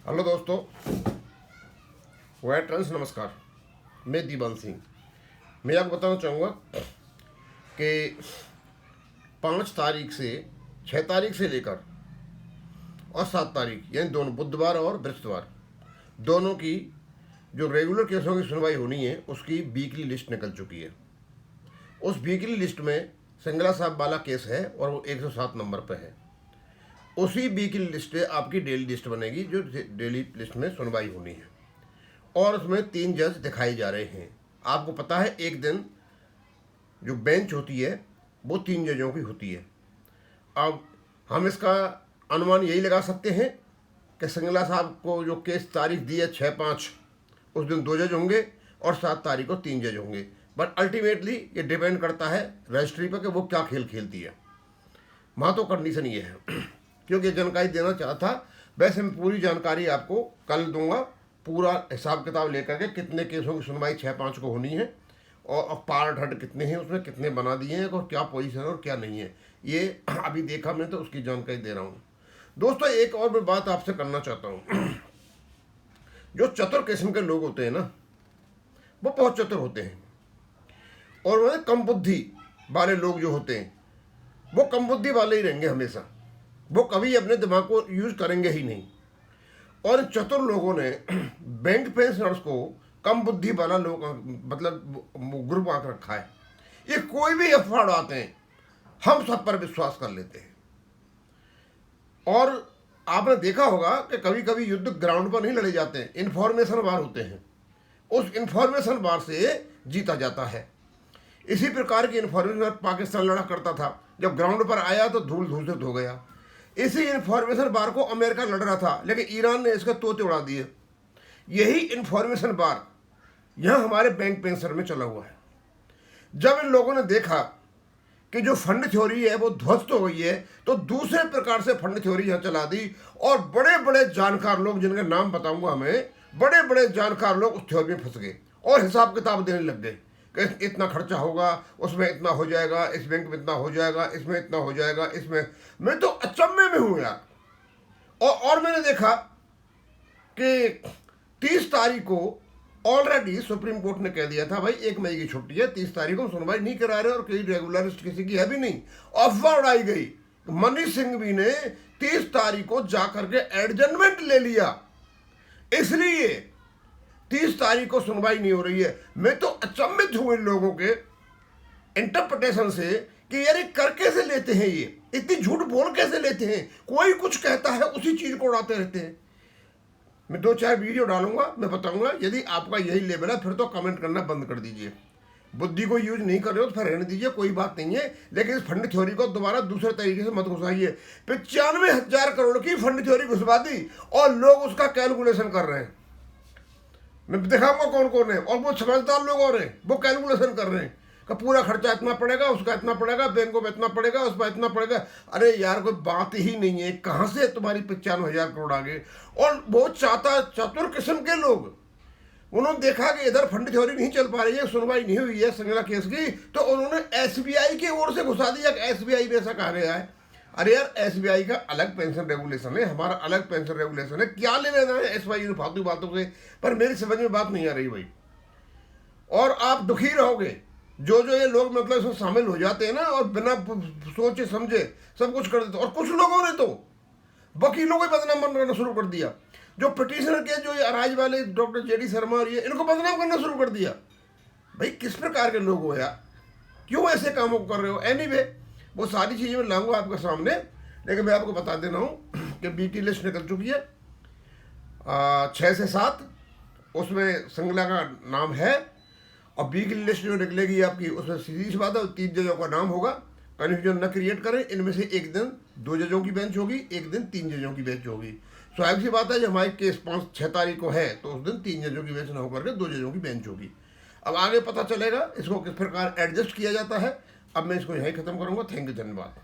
Hello दोस्तों, wire trans नमस्कार। मैं दीवान सिंह। मैं आपको बताना चाहूँगा कि 5 तारीख से 6 तारीख से लेकर और 7 तारीख यानी दोनों बुधवार और बृहस्पतिवार दोनों की जो रेगुलर केसों की सुनवाई होनी है उसकी वीकली लिस्ट निकल चुकी है। उस वीकली लिस्ट में सिंगला साहब वाला केस है और वो 107 नंबर पर है। उसी वीकली लिस्ट आपकी डेली लिस्ट बनेगी जो डेली लिस्ट में सुनवाई होनी है और उसमें 3 जज दिखाए जा रहे हैं। आपको पता है एक दिन जो बेंच होती है वो 3 जजों की होती है। अब हम इसका अनुमान यही लगा सकते हैं कि सिंगला साहब को जो केस तारीख दी है 6/5 उस दिन 2 जज होंगे और 7 तारीख को 3 जज होंगे। बट अल्टीमेटली ये डिपेंड करता है रजिस्ट्री पर कि वो क्या खेल खेलती है। वहाँ तो कंडीशन ये है क्योंकि जानकारी देना चाहता था। वैसे मैं पूरी जानकारी आपको कल दूंगा, पूरा हिसाब किताब लेकर के कितने केसों की सुनवाई 6/5 को होनी है और पार्ट हट कितने हैं, उसमें कितने बना दिए हैं और क्या पोजीशन है और क्या नहीं है, ये अभी देखा मैं तो उसकी जानकारी दे रहा हूँ। दोस्तों एक और मैं बात आपसे करना चाहता हूँ। जो चतुर किस्म के लोग होते हैं ना, वो बहुत चतुर होते हैं और वह कम बुद्धि वाले लोग जो होते हैं वो कम बुद्धि वाले ही रहेंगे हमेशा। वो कभी अपने दिमाग को यूज करेंगे ही नहीं। और चतुर लोगों ने बैंक पेंशनर्स को कम बुद्धि वाला लोग मतलब ग्रुप आंक रखा है। ये कोई भी अफवाह उड़ाते हैं, हम सब पर विश्वास कर लेते हैं। और आपने देखा होगा कि कभी कभी युद्ध ग्राउंड पर नहीं लड़े जाते हैं, इंफॉर्मेशन वार होते हैं। उस इंफॉर्मेशन वार से जीता जाता है। इसी प्रकार की इंफॉर्मेशन पाकिस्तान लड़ा करता था, जब ग्राउंड पर आया तो धूल धूसित हो गया। इसी इंफॉर्मेशन बार को अमेरिका लड़ रहा था, लेकिन ईरान ने इसके तोते उड़ा दिए। यही इंफॉर्मेशन बार यहां हमारे बैंक पेंशन में चला हुआ है। जब इन लोगों ने देखा कि जो फंड थ्योरी है वो ध्वस्त हो गई है, तो दूसरे प्रकार से फंड थ्योरी यहां चला दी और बड़े बड़े जानकार लोग, जिनके नाम बताऊंगा हमें, बड़े बड़े जानकार लोग उस थ्योरी में फंस गए और हिसाब किताब देने लग गए कि इतना खर्चा होगा, उसमें इतना हो जाएगा, इस बैंक में इतना हो जाएगा, इसमें इतना हो जाएगा, इसमें। मैं तो अचंभे में हूं यार। और मैंने देखा कि 30 तारीख को ऑलरेडी सुप्रीम कोर्ट ने कह दिया था भाई 1 मई की छुट्टी है, 30 तारीख को सुनवाई नहीं करा रहे और कोई रेगुलरिस्ट किसी की है भी नहीं। अफवाह उड़ाई गई। मनीष सिंघवी ने 30 तारीख को जाकर के एडजमेंट ले लिया, इसलिए 30 तारीख को सुनवाई नहीं हो रही है। मैं तो अचंभित हूं इन लोगों के इंटरप्रिटेशन से कि यार ये कर कैसे लेते हैं, ये इतनी झूठ बोल कैसे लेते हैं। कोई कुछ कहता है उसी चीज को उड़ाते रहते हैं। मैं 2-4 वीडियो डालूंगा, मैं बताऊंगा। यदि आपका यही लेवल है फिर तो कमेंट करना बंद कर दीजिए। बुद्धि को यूज नहीं कर रहे हो तो फिर रहने दीजिए, कोई बात नहीं है। लेकिन इस फंड थ्योरी को दोबारा दूसरे तरीके से मत घुसाइए। 95,000 करोड़ की फंड थ्योरी घुसवा दी और लोग उसका कैलकुलेशन कर रहे हैं। मैं दिखाऊंगा कौन कौन है, और वो समझदार लोग और हैं, वो कैलकुलेशन कर रहे हैं कि पूरा खर्चा इतना पड़ेगा, उसका इतना पड़ेगा, बैंकों में इतना पड़ेगा, उस पर इतना पड़ेगा। अरे यार कोई बात ही नहीं है, कहाँ से तुम्हारी 95,000 करोड़ आ गए। और वो चतुर किस्म के लोग, उन्होंने देखा कि इधर फंड थ्योरी नहीं चल पा रही है, सुनवाई नहीं हुई है सिंगला केस की, तो उन्होंने एसबीआई की ओर से घुसा दिया कि एसबीआई में ऐसा कहा गया है। अरे यार एसबीआई का अलग पेंशन रेगुलेशन है, हमारा अलग पेंशन रेगुलेशन है, क्या ले लेना है एसबीआई फालतू बातों से। पर मेरी समझ में बात नहीं आ रही भाई। और आप दुखी रहोगे जो ये लोग मतलब इसमें शामिल हो जाते हैं ना और बिना सोचे समझे सब कुछ कर देते। और कुछ लोगों ने तो वकीलों को बदनाम करना शुरू कर दिया। जो पिटिशनर के जो ये अराज वाले डॉक्टर जेडी शर्मा और ये, इनको बदनाम करना शुरू कर दिया। भाई किस प्रकार के लोग हो यार, क्यों ऐसे कामों को कर रहे हो। एनीवे वो सारी चीज़ें मैं लाऊंगा आपके सामने, लेकिन मैं आपको बता देना हूँ कि बीटी लिस्ट निकल चुकी है 6 से 7, उसमें सिंगला का नाम है। और बीटी लिस्ट जो निकलेगी आपकी उसमें सीधी सी बात है 3 जजों का नाम होगा। कन्फ्यूजन न क्रिएट करें। इनमें से एक दिन 2 जजों की बेंच होगी, एक दिन 3 जजों की बेंच होगी। स्वाभाविक सी बात है जब हमारी केस 5-6 तारीख को है तो उस दिन 3 जजों की बेंच न होकर के 2 जजों की बेंच होगी। अब आगे पता चलेगा इसको किस प्रकार एडजस्ट किया जाता है। अब मैं इसको यहीं ख़त्म करूँगा। थैंक यू, धन्यवाद।